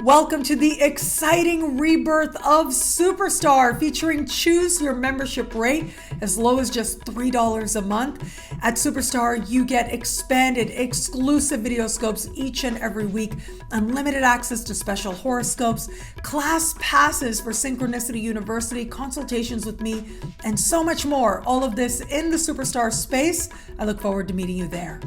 Welcome to the exciting rebirth of Superstar, featuring choose your membership rate as low as just $3 a month. At Superstar, you get expanded, exclusive videoscopes each and every week, unlimited access to special horoscopes, class passes for Synchronicity University, consultations with me, and so much more. All of this in the Superstar space. I look forward to meeting you there.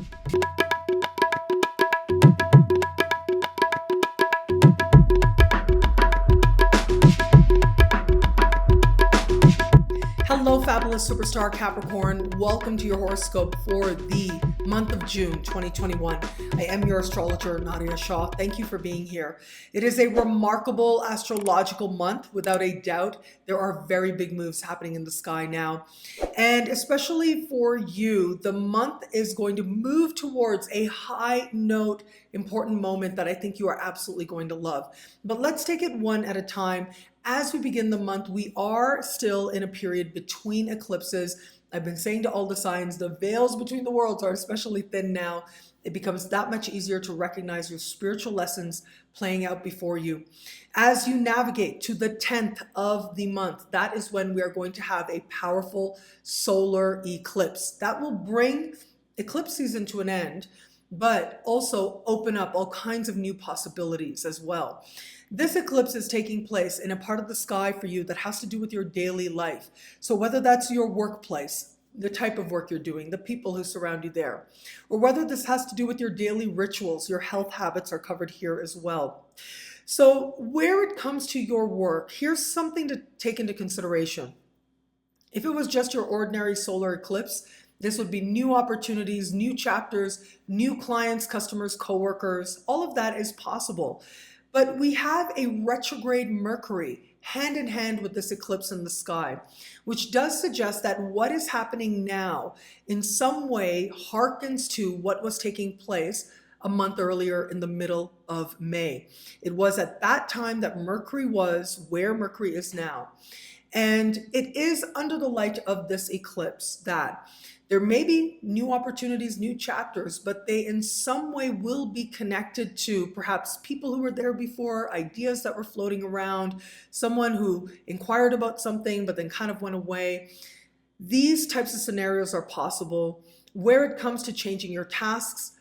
Hello, fabulous superstar Capricorn. Welcome to your horoscope for the month of June 2021. I am your astrologer, Nadiya Shah. Thank you for being here. It is a remarkable astrological month, without a doubt. There are very big moves happening in the sky now. And especially for you, the month is going to move towards a high note, important moment that I think you are absolutely going to love. But let's take it one at a time. As we begin the month, we are still in a period between eclipses. I've been saying to all the signs, the veils between the worlds are especially thin now. It becomes that much easier to recognize your spiritual lessons playing out before you. As you navigate to the 10th of the month, that is when we are going to have a powerful solar eclipse. That will bring eclipse season to an end, but also open up all kinds of new possibilities as well. This eclipse is taking place in a part of the sky for you that has to do with your daily life. So whether that's your workplace, the type of work you're doing, the people who surround you there, or whether this has to do with your daily rituals, your health habits are covered here as well. So where it comes to your work, here's something to take into consideration. If it was just your ordinary solar eclipse, this would be new opportunities, new chapters, new clients, customers, coworkers. All of that is possible. But we have a retrograde Mercury hand in hand with this eclipse in the sky, which does suggest that what is happening now in some way harkens to what was taking place a month earlier in the middle of May. It was at that time that Mercury was where Mercury is now. And it is under the light of this eclipse that there may be new opportunities, new chapters, but they in some way will be connected to perhaps people who were there before, ideas that were floating around, someone who inquired about something but then kind of went away. These types of scenarios are possible. Where it comes to changing your tasks,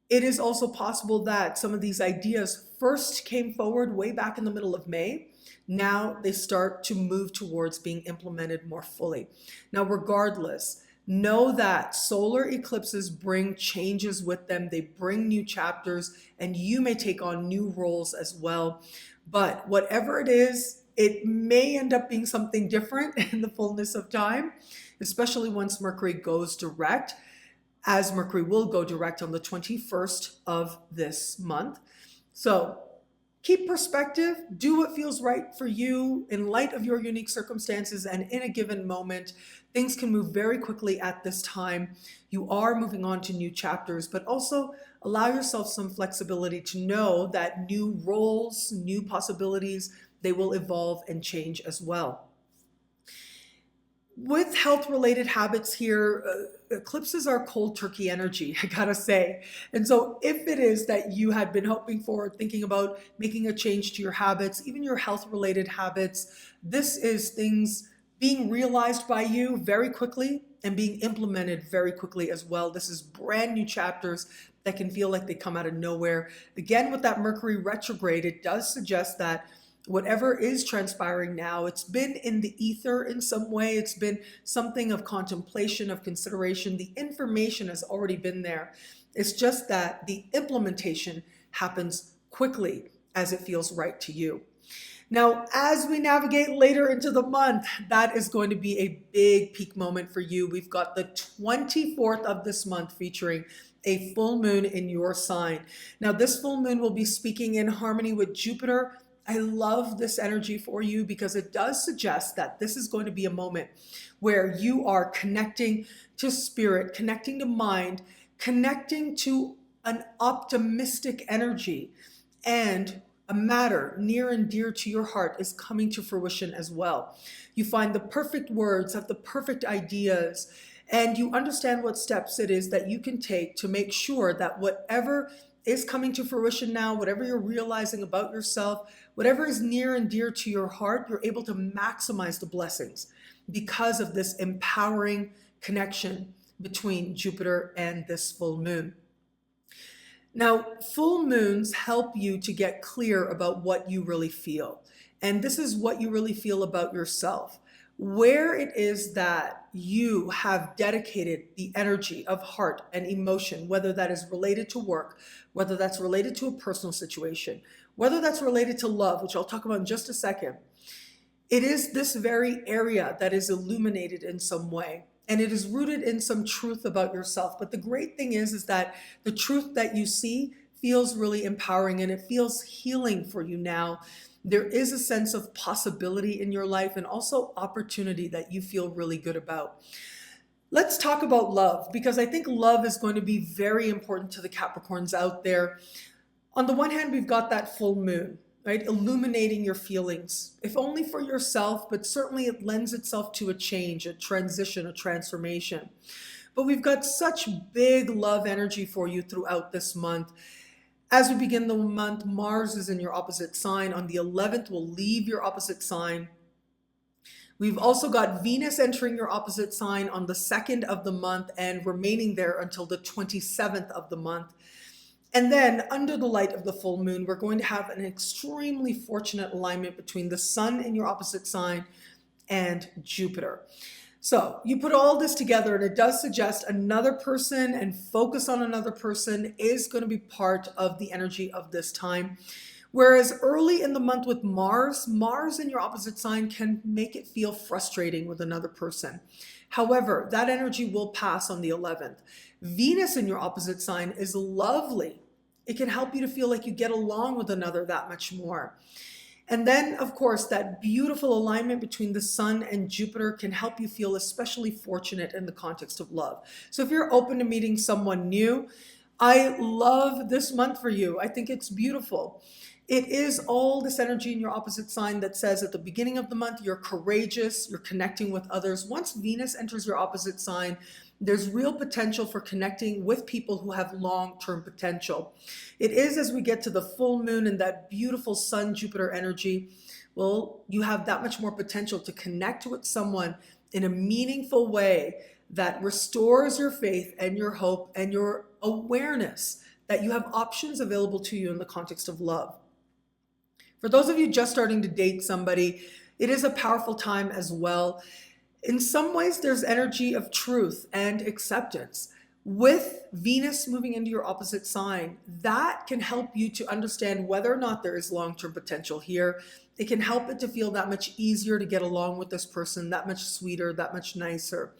it is also possible that some of these ideas first came forward way back in the middle of May. Now they start to move towards being implemented more fully. Now, regardless, know that solar eclipses bring changes with them. They bring new chapters, and you may take on new roles as well. But whatever it is, it may end up being something different in the fullness of time, especially once Mercury goes direct, as Mercury will go direct on the 21st of this month. So keep perspective, do what feels right for you in light of your unique circumstances and in a given moment. Things can move very quickly at this time. You are moving on to new chapters, but also allow yourself some flexibility to know that new roles, new possibilities, they will evolve and change as well. With health-related habits here, eclipses are cold turkey energy, I gotta say. And so if it is that you had been hoping for, thinking about making a change to your habits, even your health-related habits, this is things being realized by you very quickly and being implemented very quickly as well. This is brand new chapters that can feel like they come out of nowhere. Again, with that Mercury retrograde, it does suggest that whatever is transpiring now, it's been in the ether in some way. It's been something of contemplation, of consideration. The information has already been there. It's just that the implementation happens quickly as it feels right to you. Now, as we navigate later into the month, that is going to be a big peak moment for you. We've got the 24th of this month featuring a full moon in your sign. Now, this full moon will be speaking in harmony with Jupiter. I love this energy for you because it does suggest that this is going to be a moment where you are connecting to spirit, connecting to mind, connecting to an optimistic energy, and a matter near and dear to your heart is coming to fruition as well. You find the perfect words, have the perfect ideas, and you understand what steps it is that you can take to make sure that whatever is coming to fruition now, whatever you're realizing about yourself, whatever is near and dear to your heart, you're able to maximize the blessings because of this empowering connection between Jupiter and this full moon. Now, full moons help you to get clear about what you really feel. And this is what you really feel about yourself. Where it is that you have dedicated the energy of heart and emotion, whether that is related to work, whether that's related to a personal situation, whether that's related to love, which I'll talk about in just a second. It is this very area that is illuminated in some way, and it is rooted in some truth about yourself. But the great thing is that the truth that you see feels really empowering, and it feels healing for you now. There is a sense of possibility in your life and also opportunity that you feel really good about. Let's talk about love, because I think love is going to be very important to the Capricorns out there. On the one hand, we've got that full moon, right? Illuminating your feelings, if only for yourself, but certainly it lends itself to a change, a transition, a transformation. But we've got such big love energy for you throughout this month. As we begin the month, Mars is in your opposite sign. On the 11th, will leave your opposite sign. We've also got Venus entering your opposite sign on the 2nd of the month and remaining there until the 27th of the month. And then under the light of the full moon, we're going to have an extremely fortunate alignment between the Sun in your opposite sign and Jupiter. So you put all this together and it does suggest another person and focus on another person is going to be part of the energy of this time. Whereas early in the month with Mars in your opposite sign can make it feel frustrating with another person. However, that energy will pass on the 11th. Venus in your opposite sign is lovely. It can help you to feel like you get along with another that much more. And then, of course, that beautiful alignment between the Sun and Jupiter can help you feel especially fortunate in the context of love. So if you're open to meeting someone new, I love this month for you. I think it's beautiful. It is all this energy in your opposite sign that says at the beginning of the month, you're courageous, you're connecting with others. Once Venus enters your opposite sign, there's real potential for connecting with people who have long-term potential. It is as we get to the full moon and that beautiful Sun-Jupiter energy, well, you have that much more potential to connect with someone in a meaningful way that restores your faith and your hope and your awareness that you have options available to you in the context of love. For those of you just starting to date somebody, it is a powerful time as well. In some ways, there's energy of truth and acceptance. With Venus moving into your opposite sign, that can help you to understand whether or not there is long-term potential here. It can help it to feel that much easier to get along with this person, that much sweeter, that much nicer.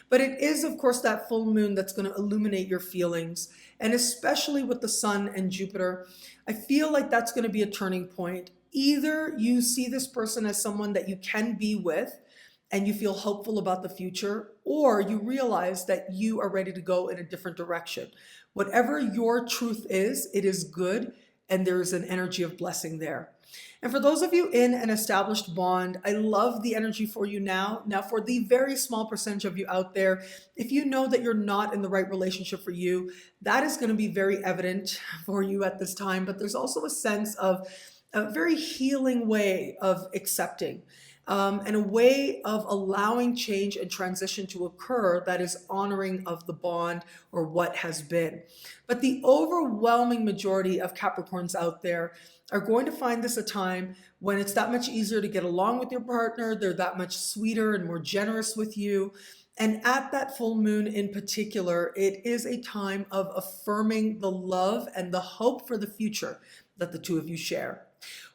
But it is, of course, that full moon that's going to illuminate your feelings. And especially with the Sun and Jupiter, I feel like that's going to be a turning point. Either you see this person as someone that you can be with, and you feel hopeful about the future, or you realize that you are ready to go in a different direction. Whatever your truth is, it is good, and there is an energy of blessing there. And for those of you in an established bond, I love the energy for you now. Now, for the very small percentage of you out there, if you know that you're not in the right relationship for you, that is going to be very evident for you at this time. But there's also a sense of a very healing way of accepting. And a way of allowing change and transition to occur that is honoring of the bond or what has been. But the overwhelming majority of Capricorns out there are going to find this a time when it's that much easier to get along with your partner. They're that much sweeter and more generous with you. And at that full moon in particular, it is a time of affirming the love and the hope for the future that the two of you share.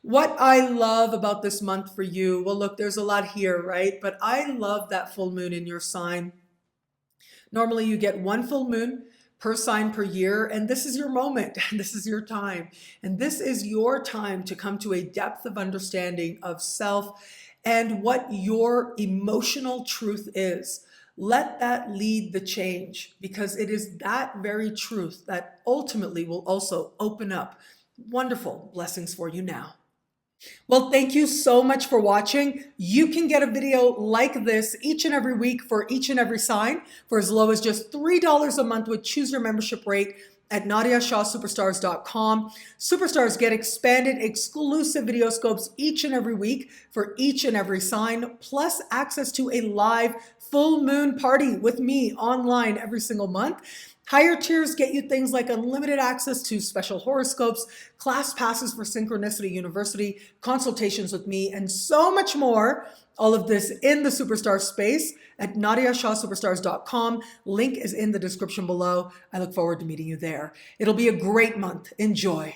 What I love about this month for you, well, look, there's a lot here, right? But I love that full moon in your sign. Normally you get one full moon per sign per year, and this is your moment, this is your time. And this is your time to come to a depth of understanding of self and what your emotional truth is. Let that lead the change, because it is that very truth that ultimately will also open up wonderful blessings for you now. Well, thank you so much for watching. You can get a video like this each and every week for each and every sign for as low as just $3 a month with Choose Your Membership rate. at NadiyaShahSuperstars.com. Superstars get expanded exclusive videoscopes each and every week for each and every sign, plus access to a live full moon party with me online every single month. Higher tiers get you things like unlimited access to special horoscopes, class passes for Synchronicity University, consultations with me, and so much more. All of this in the Superstar space at NadiyaShahSuperstars.com. Link is in the description below. I look forward to meeting you there. It'll be a great month. Enjoy.